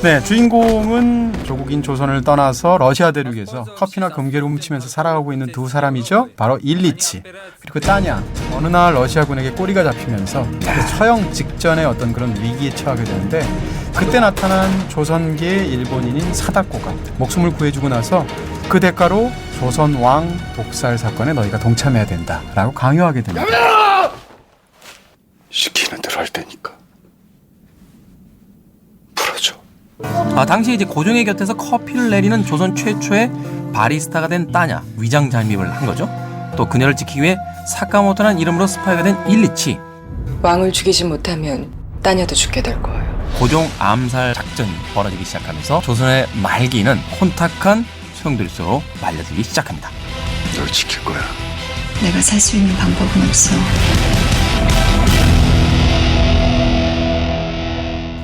네, 주인공은 조국인 조선을 떠나서 러시아 대륙에서 커피나 금괴를 훔치면서 살아가고 있는 두 사람이죠. 바로 일리치 그리고 따냐. 어느 날 러시아군에게 꼬리가 잡히면서 처형 직전의 어떤 그런 위기에 처하게 되는데 그때 나타난 조선계 일본인인 사다코가 목숨을 구해주고 나서 그 대가로 조선 왕 독살 사건에 너희가 동참해야 된다라고 강요하게 됩니다. 시키는 대로 할 테니까 풀어줘. 당시 이제 고종의 곁에서 커피를 내리는 조선 최초의 바리스타가 된 따냐 위장 잠입을 한 거죠. 또 그녀를 지키기 위해 사카모토라는 이름으로 스파이가 된 일리치. 왕을 죽이지 못하면 따냐도 죽게 될 거예요. 고종 암살 작전이 벌어지기 시작하면서 조선의 말기는 혼탁한 소용돌이로 말려들기 시작합니다. 널 지킬 거야. 내가 살 수 있는 방법은 없어.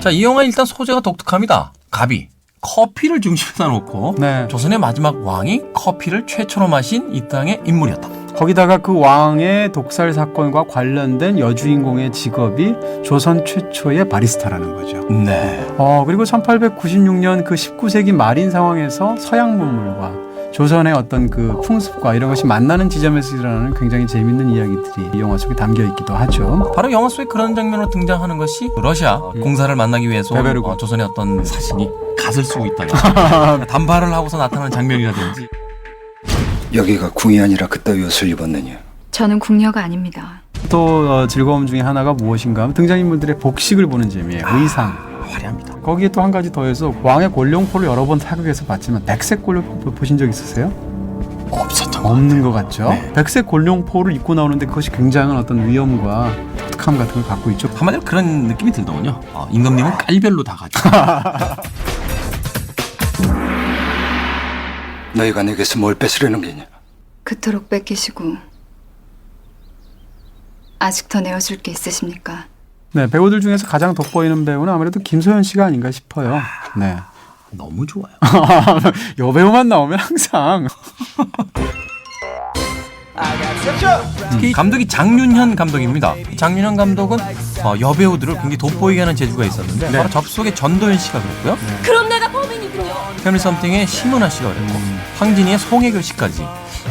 자, 이 영화 일단 소재가 독특합니다. 가비, 커피를 중심에다 놓고 네. 조선의 마지막 왕이 커피를 최초로 마신 이 땅의 인물이었다. 거기다가 그 왕의 독살 사건과 관련된 여주인공의 직업이 조선 최초의 바리스타라는 거죠. 네. 그리고 1896년 그 19세기 말인 상황에서 서양 문물과 조선의 어떤 그 풍습과 이런 것이 만나는 지점에서 일어나는 굉장히 재밌는 이야기들이 이 영화 속에 담겨 있기도 하죠. 바로 영화 속에 그런 장면으로 등장하는 것이 러시아 공사를 만나기 위해서 베베르고. 조선의 어떤 사신이 갓을 쓰고 있다가 단발을 하고서 나타나는 장면이라든지. 여기가 궁이 아니라 그따위 옷을 입었느냐. 저는 궁녀가 아닙니다. 또 즐거움 중에 하나가 무엇인가 하면 등장인물들의 복식을 보는 재미예요. 의상. 화려합니다. 거기에 또 한 가지 더해서 왕의 골룡포를 여러 번 타격해서 봤지만 백색 골룡포 보신 적 있으세요? 없었던 것 없는 것 같죠? 네. 백색 골룡포를 입고 나오는데 그것이 굉장한 어떤 위엄과 독특함 같은 걸 갖고 있죠. 한마디로 그런 느낌이 들더군요. 임금님은 깔별로 다 가지고. 너희가 내게서 뭘 뺏으려는 게냐. 그토록 뺏기시고 아직 더 내어줄 게 있으십니까? 네, 배우들 중에서 가장 돋보이는 배우는 아무래도 김소연 씨가 아닌가 싶어요. 네. 너무 좋아요. 여배우만 나오면 항상 감독이 장윤현 감독입니다. 장윤현 감독은 여배우들을 굉장히 돋보이게 하는 재주가 있었는데 바로 접속의 전도연 씨가 그랬고요. 그럼 내가 범인이군요. 패밀리 썸띵의 심은하 씨가 그랬고 황진이의 송혜교 씨까지.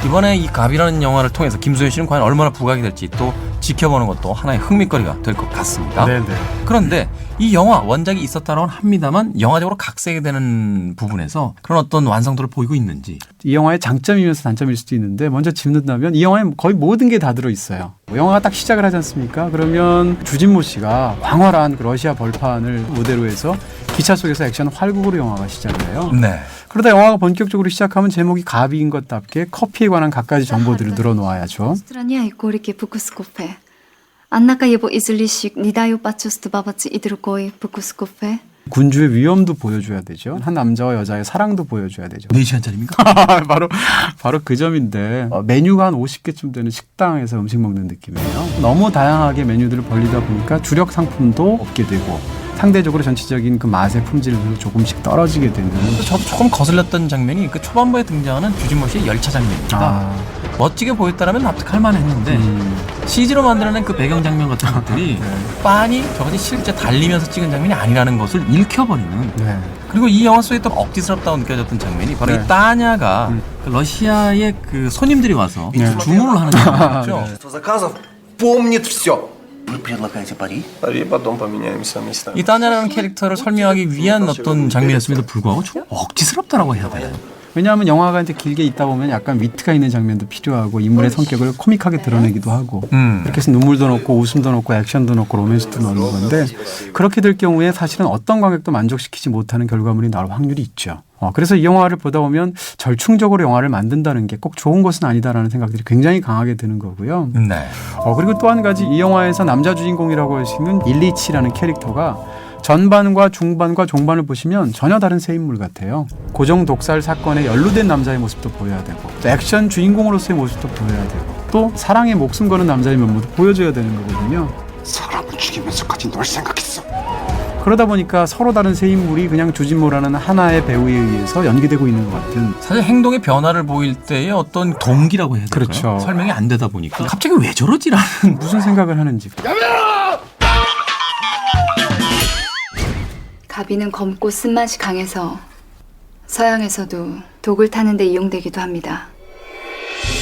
이번에 이 갑이라는 영화를 통해서 김소연 씨는 과연 얼마나 부각이 될지 또 지켜보는 것도 하나의 흥미거리가 될 것 같습니다. 네네. 그런데 이 영화 원작이 있었다고는 합니다만 영화적으로 각색이 되는 부분에서 그런 어떤 완성도를 보이고 있는지. 이 영화의 장점이면서 단점일 수도 있는데 먼저 짚는다면 이 영화에 거의 모든 게 다 들어있어요. 영화가 딱 시작을 하지 않습니까? 그러면 주진모 씨가 광활한 그 러시아 벌판을 무대로 해서 기차 속에서 액션 활극으로 영화가 시작을 해요. 네. 그러다 영화가 본격적으로 시작하면 제목이 가비인 것답게 커피에 관한 갖가지 정보들을 늘어놓아야죠. 스트라니아 이꼬리케 부쿠스코페 안나카 예보 이즐리식 니다요 빠초스트 바바치 이드르코이 부쿠스코페 군주의 위엄도 보여줘야 되죠. 한 남자와 여자의 사랑도 보여줘야 되죠. 4시간짜리입니까? 바로 그 점인데 메뉴가 한 50개쯤 되는 식당에서 음식 먹는 느낌이에요. 너무 다양하게 메뉴들을 벌리다 보니까 주력 상품도 없게 되고 상대적으로 전체적인 그 맛의 품질도 조금씩 떨어지게 되는. 저도 조금 거슬렸던 장면이 그 초반부에 등장하는 주진모 씨의 열차 장면입니다. 멋지게 보였다라면 납득할 만했는데 CG로 만들어낸 그 배경 장면 같은 것들이 빤히 저것이 실제 달리면서 찍은 장면이 아니라는 것을 읽혀버리는. 네. 그리고 이 영화 속에 또 억지스럽다고 느껴졌던 장면이 바로 네. 이 따냐가 그 러시아의 그 손님들이 와서 네. 주문을 하는 장면이죠. заказов помнит все. Вы предлагаете пари? Пари, потом поменяемся местами. 이 따냐라는 캐릭터를 설명하기 위한 어떤 장면이었음에도 불구하고 좀 억지스럽다라고 해야 되나요? 왜냐하면 영화가 이제 길게 있다 보면 약간 위트가 있는 장면도 필요하고 인물의 성격을 코믹하게 드러내기도 하고 이렇게 해서 눈물도 넣고 웃음도 넣고 액션도 넣고 로맨스도 넣는 건데 그렇게 될 경우에 사실은 어떤 관객도 만족시키지 못하는 결과물이 나올 확률이 있죠. 그래서 이 영화를 보다 보면 절충적으로 영화를 만든다는 게 꼭 좋은 것은 아니다라는 생각들이 굉장히 강하게 드는 거고요. 네. 그리고 또 한 가지 이 영화에서 남자 주인공이라고 할 수 있는 일리치라는 캐릭터가 전반과 중반과 종반을 보시면 전혀 다른 새 인물 같아요. 고종 독살 사건에 연루된 남자의 모습도 보여야 되고 또 액션 주인공으로서의 모습도 보여야 되고 또 사랑에 목숨 거는 남자의 면모도 보여줘야 되는 거거든요. 사람을 죽이면서까지 널 생각했어. 그러다 보니까 서로 다른 새 인물이 그냥 주진모라는 하나의 배우에 의해서 연기되고 있는 것 같은. 사실 행동의 변화를 보일 때의 어떤 동기라고 해야 될까요? 그렇죠. 설명이 안 되다 보니까 갑자기 왜 저러지라는 무슨 생각을 하는지. 가비는 검고 쓴맛이 강해서 서양에서도 독을 타는데 이용되기도 합니다.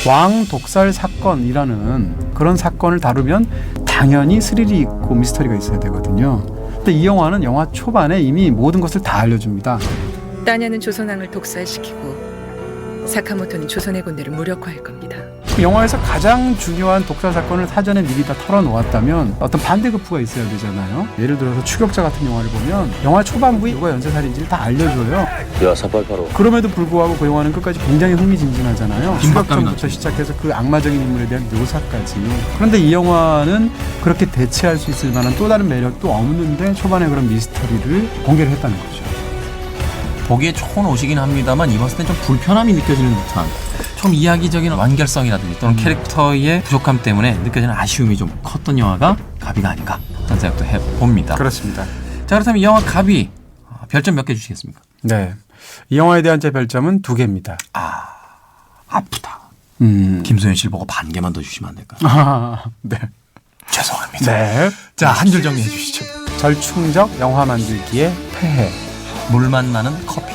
왕 독살 사건이라는 그런 사건을 다루면 당연히 스릴이 있고 미스터리가 있어야 되거든요. 근데 이 영화는 영화 초반에 이미 모든 것을 다 알려줍니다. 따냐는 조선왕을 독살시키고 사카모토는 조선의 군대를 무력화할 겁니다. 영화에서 가장 중요한 독살 사건을 사전에 미리 다 털어놓았다면 어떤 반대급부가 있어야 되잖아요. 예를 들어서 추격자 같은 영화를 보면 영화 초반부에 누가 연쇄살인지를 다 알려줘요. 그럼에도 불구하고 그 영화는 끝까지 굉장히 흥미진진하잖아요. 추격전부터 시작해서 그 악마적인 인물에 대한 묘사까지. 그런데 이 영화는 그렇게 대체할 수 있을 만한 또 다른 매력도 없는데 초반에 그런 미스터리를 공개를 했다는 거죠. 보기에 좋은 옷이긴 합니다만 입었을 때 좀 불편함이 느껴지는 듯한 좀 이야기적인 완결성이라든지 또는 캐릭터의 부족함 때문에 느껴지는 아쉬움이 좀 컸던 영화가 가비가 아닌가 하는 생각도 해봅니다. 그렇습니다. 자, 그렇다면 이 영화 가비 별점 몇 개 주시겠습니까? 네, 이 영화에 대한 제 별점은 2개입니다. 아프다. 김소연 씨를 보고 반 개만 더 주시면 안 될까요? 네. 죄송합니다. 네. 자, 한 줄 정리해 주시죠. 절충적 영화 만들기의 폐해. 물만 나는 커피.